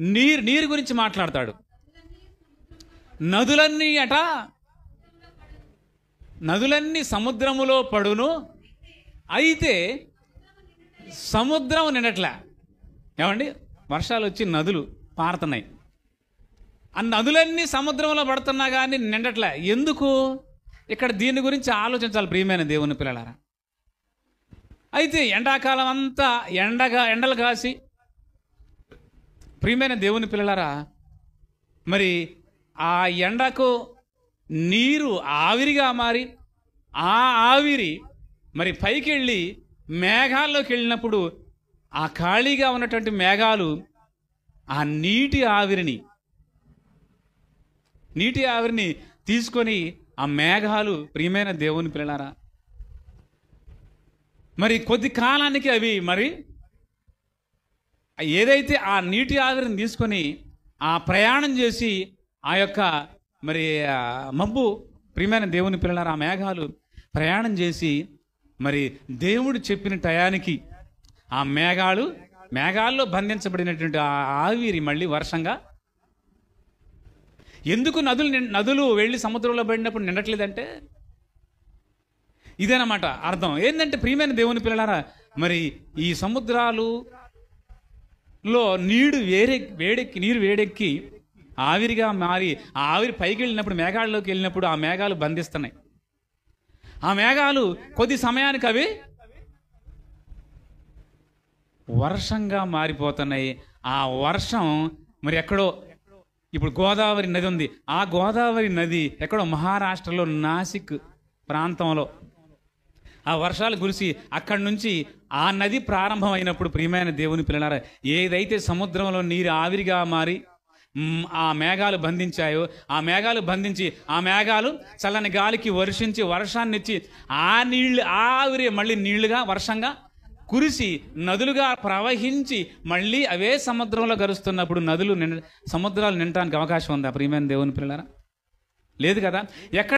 నీరు గురించి మాట్లాడతాడు. నదులన్నీ సముద్రములో పడును, అయితే సముద్రం నిండట్లే. ఏమండి, వర్షాలు వచ్చి నదులు పారుతున్నాయి, ఆ నదులన్నీ సముద్రంలో పడుతున్నా కానీ నిండట్లే. ఎందుకు? ఇక్కడ దీని గురించి ఆలోచించాలి ప్రియమైన దేవుని పిల్లలారా. అయితే ఎండాకాలం అంతా ఎండలు కాసి ప్రియమైన దేవుని పిల్లలారా, మరి ఆ ఎండకు నీరు ఆవిరిగా మారి ఆ ఆవిరి మరి పైకి వెళ్ళి మేఘాల్లోకి వెళ్ళినప్పుడు ఆ ఖాళీగా ఉన్నటువంటి మేఘాలు ఆ నీటి ఆవిరిని తీసుకొని ఆ మేఘాలు ప్రియమైన దేవుని పిల్లలారా మరి కొద్ది కాలానికి అవి మరి ఏదైతే ఆ నీటి ఆవిరిని తీసుకొని ఆ ప్రయాణం చేసి ఆ యొక్క మరి మబ్బు ప్రియమైన దేవుని పిల్లలారా ఆ మేఘాలు ప్రయాణం చేసి మరి దేవుడు చెప్పిన టయానికి ఆ మేఘాల్లో బంధించబడినటువంటి ఆ ఆవిరి మళ్ళీ వర్షంగా. ఎందుకు నదులు వెళ్ళి సముద్రంలో పడినప్పుడు నిండట్లేదంటే ఇదేనమాట అర్థం. ఏంటంటే ప్రియమైన దేవుని పిల్లలారా, మరి ఈ సముద్రాలులో నీరు వేడెక్కి ఆవిరిగా మారి ఆ ఆవిరి పైకి వెళ్ళినప్పుడు మేఘాల్లోకి వెళ్ళినప్పుడు ఆ మేఘాలు బంధిస్తున్నాయి. ఆ మేఘాలు కొద్ది సమయానికి అవి వర్షంగా మారిపోతున్నాయి. ఆ వర్షం మరి ఎక్కడో ఇప్పుడు గోదావరి నది ఉంది, ఆ గోదావరి నది ఎక్కడో మహారాష్ట్రలో నాసిక్ ప్రాంతంలో ఆ వర్షాలు కురిసి అక్కడి నుంచి ఆ నది ప్రారంభమైనప్పుడు ప్రియమైన దేవుని పిల్లలారా, ఏదైతే సముద్రంలో నీరు ఆవిరిగా మారి ఆ మేఘాలు బంధించాయో ఆ మేఘాలు బంధించి ఆ మేఘాలు చల్లని గాలికి వర్షించి వర్షాన్ని ఇచ్చి ఆ నీళ్ళు ఆవిరి మళ్ళీ నీళ్లుగా వర్షంగా కురిసి నదులుగా ప్రవహించి మళ్ళీ అవే సముద్రంలో గరుస్తున్నప్పుడు సముద్రాలు నిండటానికి అవకాశం ఉందా ప్రియమైన దేవుని పిల్లలారా? లేదు కదా. ఎక్కడ